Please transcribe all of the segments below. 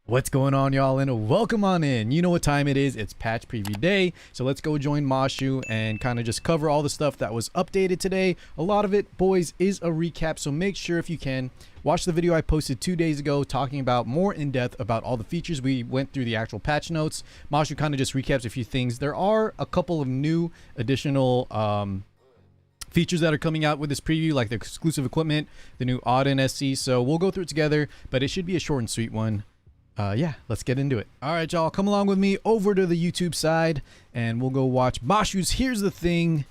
What's going on, y'all, and welcome on in. You know what time it is. It's patch preview day, so let's go join Mashu and kind of just cover all the stuff that was updated today. A lot of it, boys, is a recap, so make sure if you can watch the video I posted 2 days ago talking about more in depth about all the features. We went through the actual patch notes. Mashu kind of just recaps a few things. There are a couple of new additional features that are coming out with this preview, like the exclusive equipment, the new Odden SC, so we'll go through it together, but it should be a short and sweet one. Yeah, let's get into it. All right, y'all, come along with me over to the YouTube side and we'll go watch Mashu's Here's the Thing.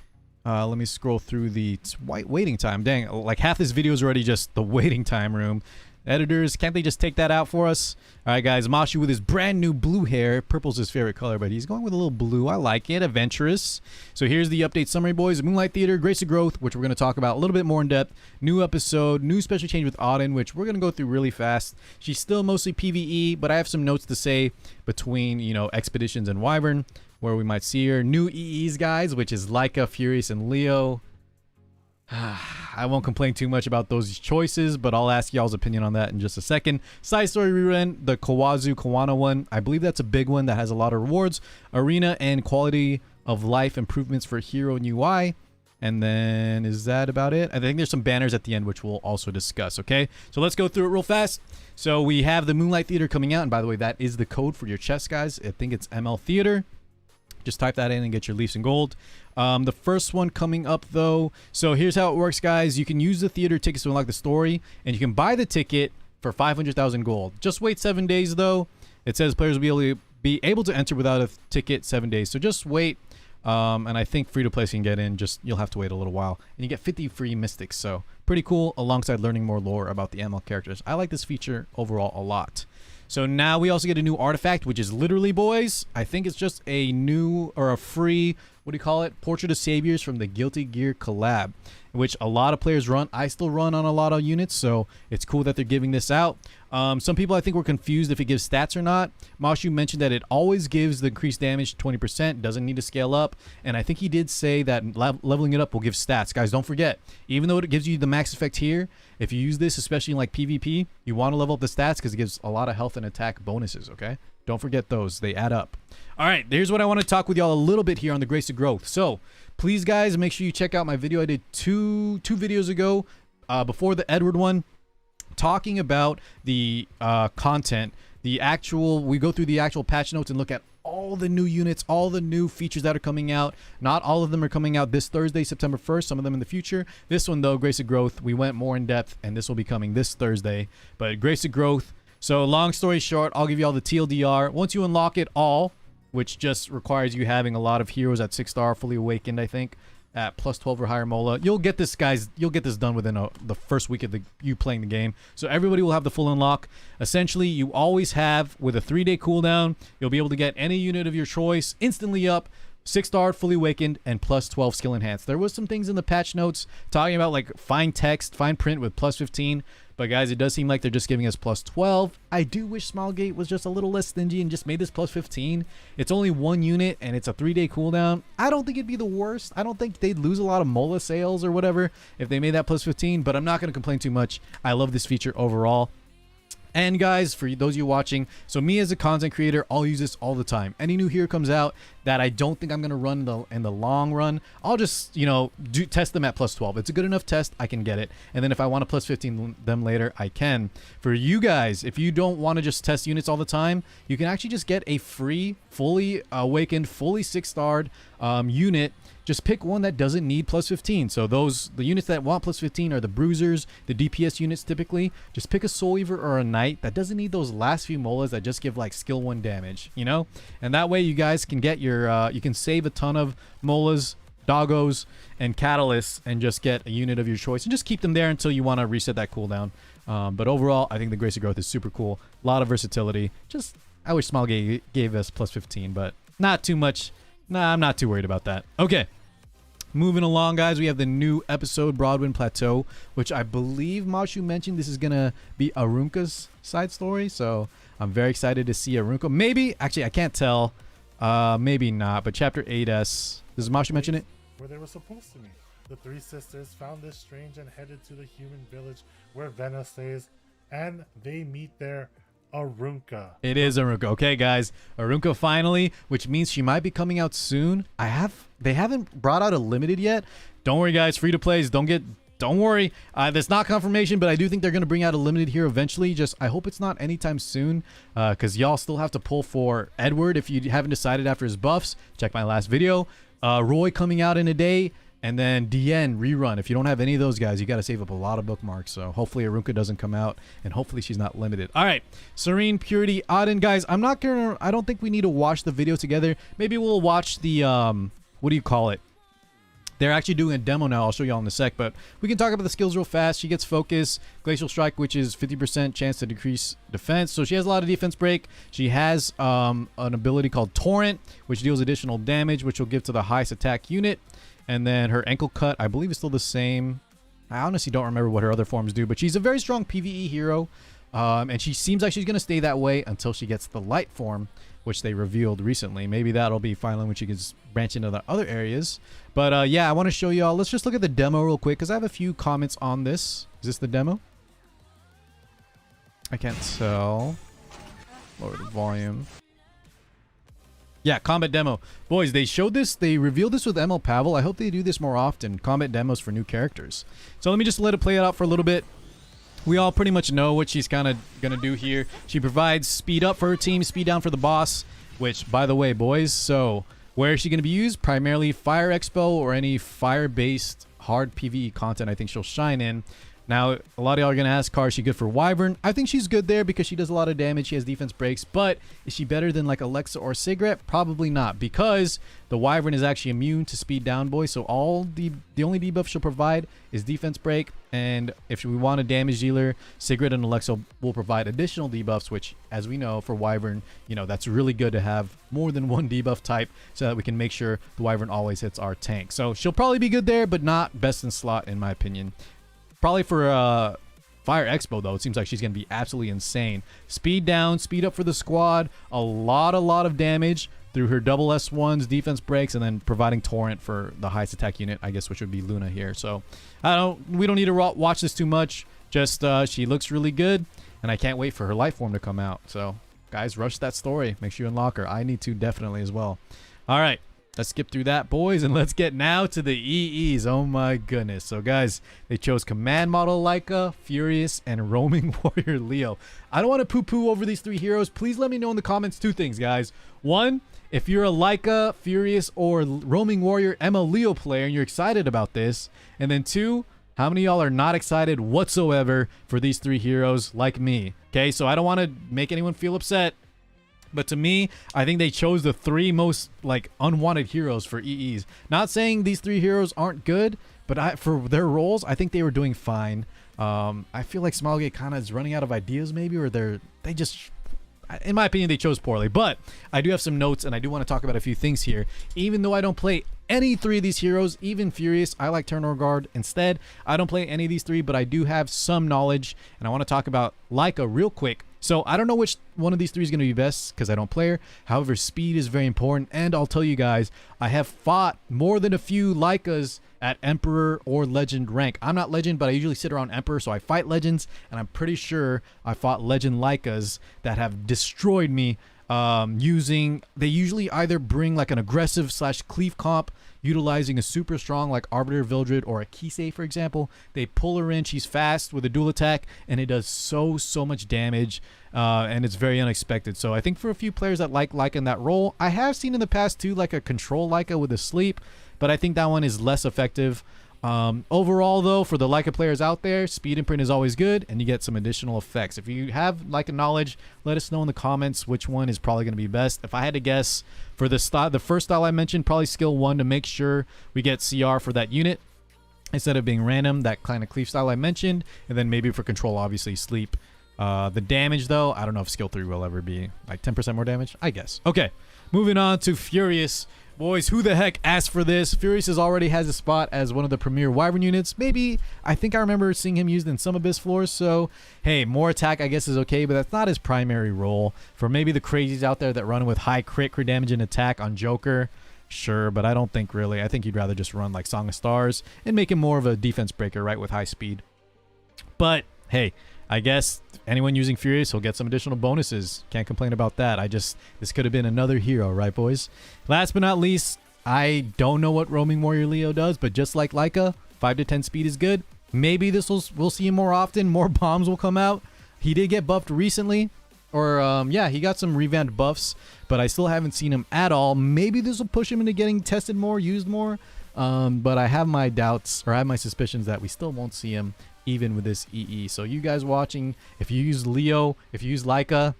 Let me scroll through the waiting time. Dang, like half this video is already just the waiting time room. Editors, can't they just take that out for us? All right, guys, Mashu with his brand new blue hair. Purple's his favorite color, but he's going with a little blue. I like it, adventurous. So here's the update summary, boys. Moonlight Theater, Grace of Growth, which we're going to talk about a little bit more in depth. New episode, new special change with Adin, which we're going to go through really fast. She's still mostly PVE, but I have some notes to say between, you know, Expeditions and Wyvern, where we might see her. New EEs, guys, which is Laika, Furious, and Leo. I won't complain too much about those choices, but I'll ask y'all's opinion on that in just a second. Side story rerun, the Kawazu Kawana one. I believe that's a big one that has a lot of rewards. Arena and quality of life improvements for hero and UI. And then is that about it? I think there's some banners at the end, which we'll also discuss, okay? So let's go through it real fast. So we have the Moonlight Theater coming out. And by the way, that is the code for your chest, guys. I think it's ML Theater. Just type that in and get your leaves in gold. The first one coming up, though. So here's how it works, guys. You can use the theater tickets to unlock the story, and you can buy the ticket for 500,000 gold. Just wait 7 days, though. It says players will be able to enter without a ticket 7 days. So just wait. And I think free-to-play can get in. Just you'll have to wait a little while. And you get 50 free mystics. So pretty cool, alongside learning more lore about the ML characters. I like this feature overall a lot. So now we also get a new artifact, which is literally, boys, I think it's just a new or a free, what do you call it? Portrait of Saviors from the Guilty Gear collab, which a lot of players run. I still run on a lot of units, so it's cool that they're giving this out. Some people I think were confused if it gives stats or not. Mashu mentioned that it always gives the increased damage 20%, doesn't need to scale up, and I think he did say that leveling it up will give stats. Guys, don't forget, even though it gives you the max effect here, if you use this, especially in like PvP, you want to level up the stats because it gives a lot of health and attack bonuses, okay? Don't forget those. They add up. All right, here's what I want to talk with y'all a little bit here on the Grace of Growth. So please, guys, make sure you check out my video I did two videos ago before the Edward one, talking about the content, the actual, we go through the actual patch notes and look at all the new units, all the new features that are coming out. Not all of them are coming out this Thursday, September 1st, some of them in the future. This one, though, Grace of Growth, we went more in depth, and this will be coming this Thursday. But Grace of Growth, so long story short, I'll give you all the TLDR. Once you unlock it all, which just requires you having a lot of heroes at 6-star, fully awakened, I think, at plus 12 or higher mola, you'll get this, guys. You'll get this done within the first week of you playing the game. So everybody will have the full unlock. Essentially, you always have, with a 3-day cooldown, you'll be able to get any unit of your choice instantly up, 6-star, fully awakened, and plus 12 skill enhanced. There was some things in the patch notes talking about like fine text, fine print with plus 15. But guys, it does seem like they're just giving us plus 12. I do wish Smilegate was just a little less stingy and just made this plus 15. It's only one unit and it's a 3-day cooldown. I don't think it'd be the worst. I don't think they'd lose a lot of Mola sales or whatever if they made that plus 15, but I'm not going to complain too much. I love this feature overall. And guys, for those of you watching, so me as a content creator, I'll use this all the time. Any new hero comes out that I don't think I'm going to run in the long run, I'll just, you know, test them at plus 12. It's a good enough test, I can get it. And then if I want to plus 15 them later, I can. For you guys, if you don't want to just test units all the time, you can actually just get a free, fully awakened, fully 6-starred unit. Just pick one that doesn't need plus 15. So the units that want plus 15 are the bruisers, the DPS units typically. Just pick a soul weaver or a knight that doesn't need those last few molas that just give like skill 1 damage, you know? And that way you guys can get your, you can save a ton of molas, doggos, and catalysts and just get a unit of your choice and just keep them there until you want to reset that cooldown. But overall, I think the Grace of Growth is super cool. A lot of versatility. Just, I wish Smilegate gave us plus 15, but not too much. Nah, I'm not too worried about that. Okay. Moving along, guys, we have the new episode, Broadwind Plateau, which I believe Mashu mentioned this is going to be Arunka's side story. So I'm very excited to see Arunka. Maybe, actually, I can't tell. Maybe not, but Chapter 8S. Does Mashu mention it? Where they were supposed to meet. The three sisters found this strange and headed to the human village where Vena stays. And they meet there Arunka. It is Arunka. Okay, guys. Arunka finally, which means she might be coming out soon. They haven't brought out a limited yet. Don't worry, guys. Free to plays. Don't worry. That's not confirmation, but I do think they're going to bring out a limited here eventually. Just, I hope it's not anytime soon, because y'all still have to pull for Edward if you haven't decided after his buffs. Check my last video. Roy coming out in a day. And then DN rerun. If you don't have any of those guys, you got to save up a lot of bookmarks. So hopefully Arunka doesn't come out, and hopefully she's not limited. All right, Serene, Purity, Adin, guys. I don't think we need to watch the video together. Maybe we'll watch the what do you call it? They're actually doing a demo now. I'll show y'all in a sec, but we can talk about the skills real fast. She gets Focus, Glacial Strike, which is 50% chance to decrease defense. So she has a lot of defense break. She has an ability called Torrent, which deals additional damage, which will give to the highest attack unit. And then her ankle cut, I believe, is still the same. I honestly don't remember what her other forms do, but she's a very strong PvE hero. And she seems like she's going to stay that way until she gets the light form, which they revealed recently. Maybe that'll be finally when she can branch into the other areas. But yeah, I want to show y'all. Let's just look at the demo real quick, because I have a few comments on this. Is this the demo? I can't tell. Lower the volume. Yeah, combat demo. Boys, they showed this. They revealed this with ML Pavel. I hope they do this more often. Combat demos for new characters. So let me just let it play out for a little bit. We all pretty much know what she's kind of going to do here. She provides speed up for her team, speed down for the boss, which, by the way, boys, so where is she going to be used? Primarily Fire Expo or any fire-based hard PvE content I think she'll shine in. Now, a lot of y'all are going to ask, is she good for Wyvern? I think she's good there because she does a lot of damage. She has defense breaks. But is she better than like Alexa or Sigret? Probably not, because the Wyvern is actually immune to speed down, boys. So the only debuff she'll provide is defense break. And if we want a damage dealer, Sigrid and Alexa will provide additional debuffs, which, as we know, for Wyvern, you know, that's really good to have more than one debuff type so that we can make sure the Wyvern always hits our tank. So she'll probably be good there, but not best in slot, in my opinion. Probably for Fire Expo, though, it seems like she's going to be absolutely insane. Speed down, speed up for the squad, a lot of damage through her double S1s, defense breaks, and then providing Torrent for the highest attack unit, I guess, which would be Luna here. So we don't need to watch this too much. Just she looks really good, and I can't wait for her light form to come out. So guys, rush that story. Make sure you unlock her. I need to definitely as well. All right. Let's skip through that, boys, and let's get now to the EEs. Oh my goodness. So guys, they chose Command Model Laika, Furious, and Roaming Warrior Leo. I don't want to poo-poo over these three heroes. Please let me know in the comments two things, guys. One, if you're a Laika, Furious, or Roaming Warrior Emma Leo player and you're excited about this. And then two, how many of y'all are not excited whatsoever for these three heroes like me? Okay, so I don't want to make anyone feel upset. But to me, I think they chose the three most like unwanted heroes for EEs. Not saying these three heroes aren't good, but for their roles, I think they were doing fine. I feel like Smilegate kind of is running out of ideas, maybe, or they just, in my opinion, they chose poorly. But I do have some notes, and I do want to talk about a few things here. Even though I don't play any three of these heroes, even Furious, I like Turner Guard instead. I don't play any of these three, but I do have some knowledge, and I want to talk about Laika real quick. So I don't know which one of these three is going to be best because I don't play her. However, speed is very important, and I'll tell you guys, I have fought more than a few Laikas at Emperor or Legend rank. I'm not Legend, but I usually sit around Emperor, so I fight Legends, and I'm pretty sure I fought Legend Laikas that have destroyed me. They usually either bring like an aggressive / cleave comp, utilizing a super strong like Arbiter Vildred or a Kisei, for example. They pull her in, she's fast with a dual attack, and it does so much damage, and it's very unexpected. So I think for a few players that like Laika in that role, I have seen in the past too like a control Laika with a sleep, but I think that one is less effective. Overall, though, for the Laika players out there, speed imprint is always good, and you get some additional effects. If you have Laika knowledge, let us know in the comments which one is probably going to be best. If I had to guess, for the first style I mentioned, probably skill 1 to make sure we get CR for that unit instead of being random, that kind of cleave style I mentioned, and then maybe for control, obviously, sleep. The damage, though, I don't know if skill 3 will ever be like 10% more damage, I guess. Okay, moving on to Furious. Boys, who the heck asked for this? Furious already has a spot as one of the premier Wyvern units. Maybe, I think I remember seeing him used in some Abyss floors, so hey, more attack I guess is okay, but that's not his primary role. For maybe the crazies out there that run with high crit damage and attack on Joker, sure, but I don't think really. I think you'd rather just run like Song of Stars and make him more of a defense breaker, right, with high speed. But hey, I guess anyone using Furious will get some additional bonuses. Can't complain about that. This could have been another hero, right, boys? Last but not least, I don't know what Roaming Warrior Leo does, but just like Laika, 5 to 10 speed is good. Maybe we'll see him more often. More bombs will come out. He did get buffed recently. Or, yeah, he got some revamped buffs, but I still haven't seen him at all. Maybe this will push him into getting tested more, used more. But I have my doubts, or I have my suspicions that we still won't see him even with this EE. So you guys watching, if you use Leo, if you use Laika,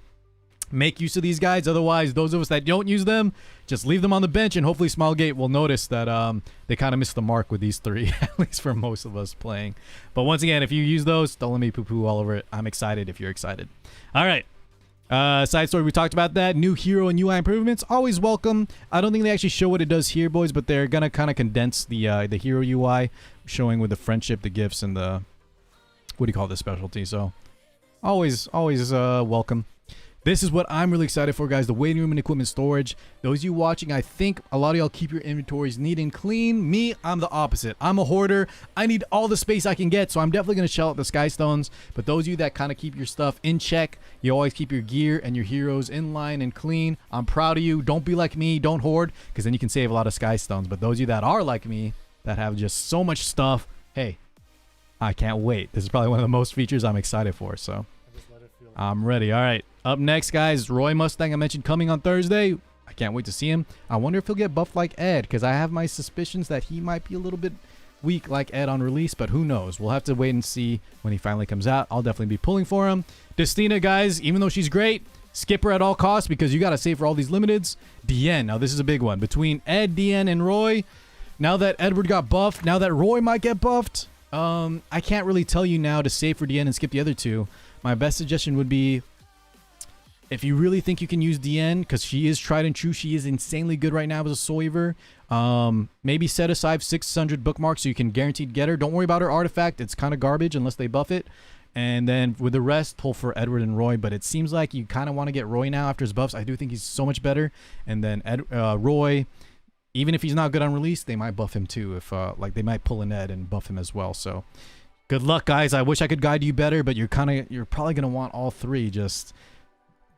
make use of these guys. Otherwise, those of us that don't use them, just leave them on the bench, and hopefully Smilegate will notice that they kind of missed the mark with these three, at least for most of us playing. But once again, if you use those, don't let me poo-poo all over it. I'm excited if you're excited. All right. Side story, we talked about that. New hero and UI improvements, always welcome. I don't think they actually show what it does here, boys, but they're gonna kind of condense the hero UI, showing with the friendship, the gifts, and the, what do you call this specialty? So always welcome. This is what I'm really excited for, guys. The waiting room and equipment storage. Those of you watching, I think a lot of y'all keep your inventories neat and clean. Me, I'm the opposite. I'm a hoarder. I need all the space I can get, so I'm definitely going to shell out the Sky Stones. But those of you that kind of keep your stuff in check, you always keep your gear and your heroes in line and clean. I'm proud of you. Don't be like me. Don't hoard, because then you can save a lot of Sky Stones. But those of you that are like me, that have just so much stuff, hey, I can't wait. This is probably one of the most features I'm excited for, so I'm ready. All right. Up next, guys, Roy Mustang, I mentioned coming on Thursday. I can't wait to see him. I wonder if he'll get buffed like Ed, because I have my suspicions that he might be a little bit weak like Ed on release, but who knows? We'll have to wait and see when he finally comes out. I'll definitely be pulling for him. Destina, guys, even though she's great, skip her at all costs because you got to save for all these limiteds. DN, now this is a big one. Between Ed, DN, and Roy, now that Edward got buffed, now that Roy might get buffed, I can't really tell you now to save for DN and skip the other two. My best suggestion would be, if you really think you can use DN, because she is tried and true, she is insanely good right now as a Soul Weaver, maybe set aside 600 bookmarks so you can guaranteed get her. Don't worry about her artifact. It's kind of garbage unless they buff it. And then with the rest, pull for Edward and Roy. But it seems like you kind of want to get Roy now after his buffs. I do think he's so much better. And then Roy, even if he's not good on release, they might buff him too. If like they might pull an Ed and buff him as well. So good luck, guys. I wish I could guide you better, but you're probably gonna want all three. Just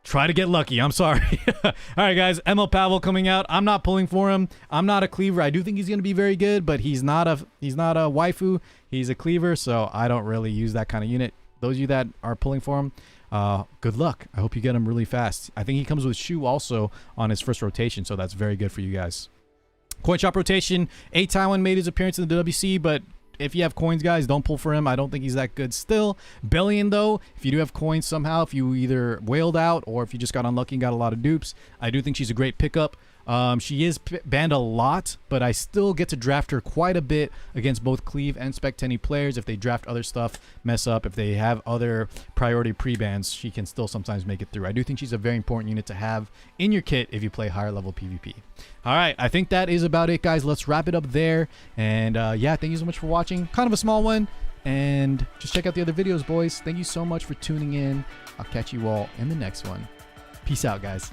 try to get lucky. I'm sorry. All right, guys. ML Pavel coming out. I'm not pulling for him. I'm not a cleaver. I do think he's gonna be very good, but he's not a waifu. He's a cleaver, so I don't really use that kind of unit. Those of you that are pulling for him, good luck. I hope you get him really fast. I think he comes with Shu also on his first rotation, so that's very good for you guys. Coin shop rotation. Taiwan made his appearance in the WC, but if you have coins, guys, don't pull for him. I don't think he's that good still. Bellion, though, if you do have coins somehow, if you either whaled out or if you just got unlucky and got a lot of dupes, I do think she's a great pickup. She is banned a lot, but I still get to draft her quite a bit against both Cleave and Spectenny players. If they draft other stuff, mess up. If they have other priority pre-bans, she can still sometimes make it through. I do think she's a very important unit to have in your kit if you play higher level PvP. All right, I think that is about it, guys. Let's wrap it up there. And yeah, thank you so much for watching. Kind of a small one. And just check out the other videos, boys. Thank you so much for tuning in. I'll catch you all in the next one. Peace out, guys.